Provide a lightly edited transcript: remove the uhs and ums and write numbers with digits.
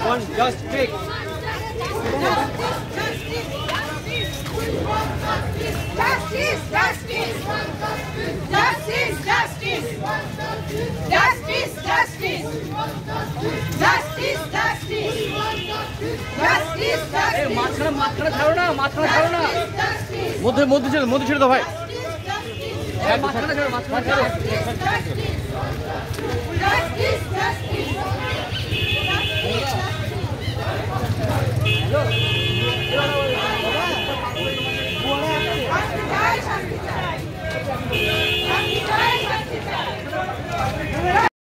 One just pick. Justice, justice, justice, justice, justice, justice, justice, justice, justice, মাথা ছাড়ো না, মাথা ছাড়ো না। মধ্যে ছেড়ে দাও ভাই। মাথা ছাড়ো, মাথা ছাড়ো।